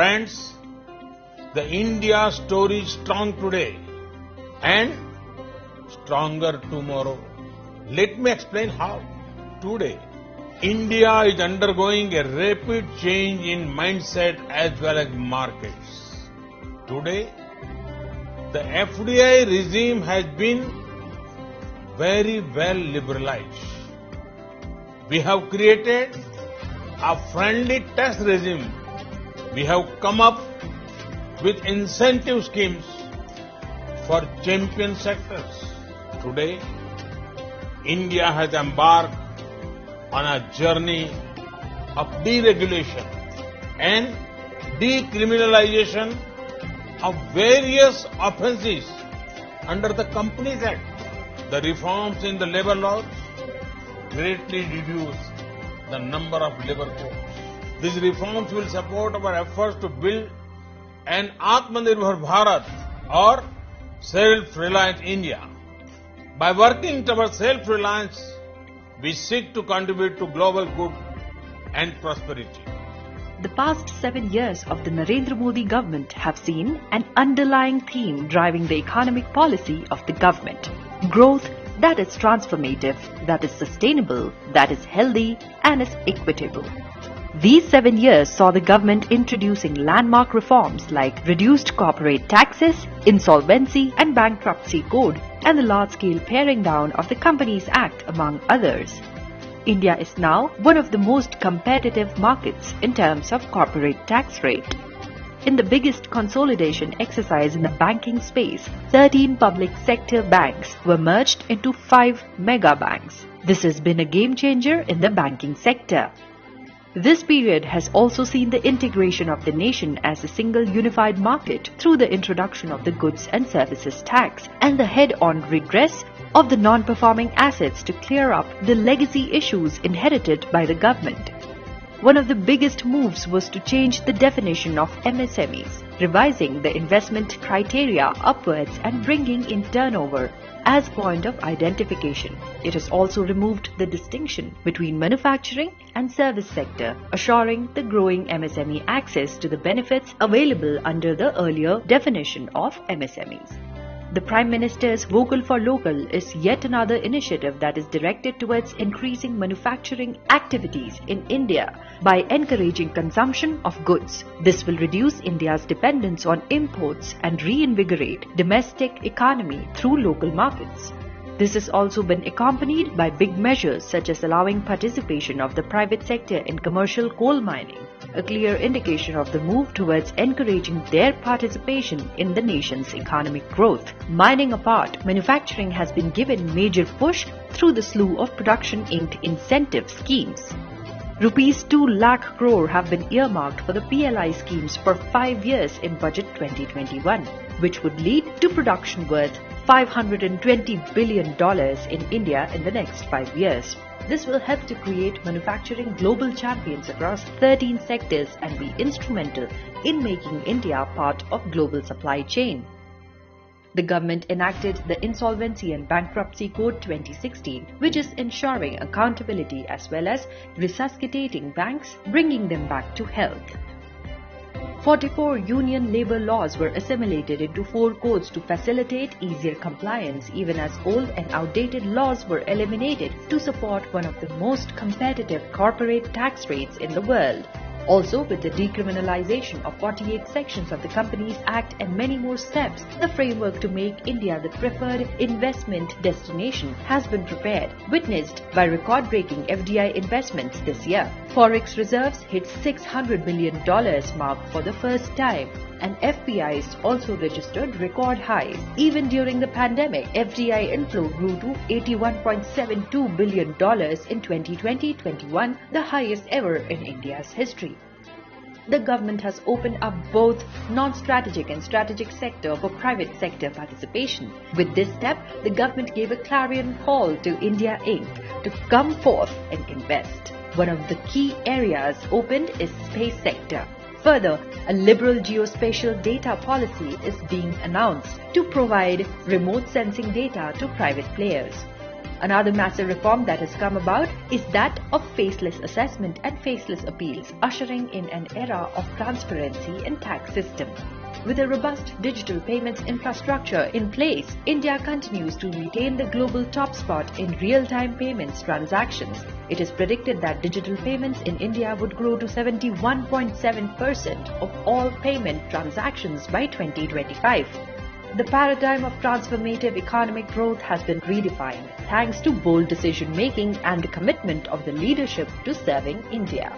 Friends, the India story is strong today and stronger tomorrow. Let me explain how. Today, India is undergoing a rapid change in mindset as well as markets. Today, the FDI regime has been very well liberalized. We have created a friendly tax regime. We have come up with incentive schemes for champion sectors. Today, India has embarked on a journey of deregulation and decriminalization of various offences under the Companies Act. The reforms in the labour laws greatly reduce the number of labour courts. These reforms will support our efforts to build an Atmanirbhar Bharat or self-reliant India. By working towards self-reliance, we seek to contribute to global good and prosperity. The past 7 years of the Narendra Modi government have seen an underlying theme driving the economic policy of the government. Growth that is transformative, that is sustainable, that is healthy and is equitable. These 7 years saw the government introducing landmark reforms like reduced corporate taxes, insolvency and bankruptcy code, and the large-scale paring down of the Companies Act, among others. India is now one of the most competitive markets in terms of corporate tax rate. In the biggest consolidation exercise in the banking space, 13 public sector banks were merged into 5 mega banks. This has been a game changer in the banking sector. This period has also seen the integration of the nation as a single unified market through the introduction of the goods and services tax and the head-on redress of the non-performing assets to clear up the legacy issues inherited by the government. One of the biggest moves was to change the definition of MSMEs, revising the investment criteria upwards and bringing in turnover as point of identification. It has also removed the distinction between manufacturing and service sector, assuring the growing MSME access to the benefits available under the earlier definition of MSMEs. The Prime Minister's Vocal for Local is yet another initiative that is directed towards increasing manufacturing activities in India by encouraging consumption of goods. This will reduce India's dependence on imports and reinvigorate domestic economy through local markets. This has also been accompanied by big measures such as allowing participation of the private sector in commercial coal mining, a clear indication of the move towards encouraging their participation in the nation's economic growth. Mining apart, manufacturing has been given major push through the slew of production-linked incentive schemes. Rupees 2 lakh crore have been earmarked for the PLI schemes for 5 years in Budget 2021, which would lead to production worth $520 billion in India in the next 5 years. This will help to create manufacturing global champions across 13 sectors and be instrumental in making India part of global supply chain. The government enacted the Insolvency and Bankruptcy Code 2016, which is ensuring accountability as well as resuscitating banks, bringing them back to health. 44 union labor laws were assimilated into 4 codes to facilitate easier compliance, even as old and outdated laws were eliminated to support one of the most competitive corporate tax rates in the world. Also, with the decriminalization of 48 sections of the Companies Act and many more steps, the framework to make India the preferred investment destination has been prepared, witnessed by record-breaking FDI investments this year. Forex reserves hit $600 billion mark for the first time, and FPIs also registered record highs. Even during the pandemic, FDI inflow grew to $81.72 billion in 2020-21, the highest ever in India's history. The government has opened up both non-strategic and strategic sector for private sector participation. With this step, the government gave a clarion call to India Inc. to come forth and invest. One of the key areas opened is space sector. Further, a liberal geospatial data policy is being announced to provide remote sensing data to private players. Another massive reform that has come about is that of faceless assessment and faceless appeals, ushering in an era of transparency in tax system. With a robust digital payments infrastructure in place, India continues to retain the global top spot in real-time payments transactions. It is predicted that digital payments in India would grow to 71.7% of all payment transactions by 2025. The paradigm of transformative economic growth has been redefined thanks to bold decision-making and the commitment of the leadership to serving India.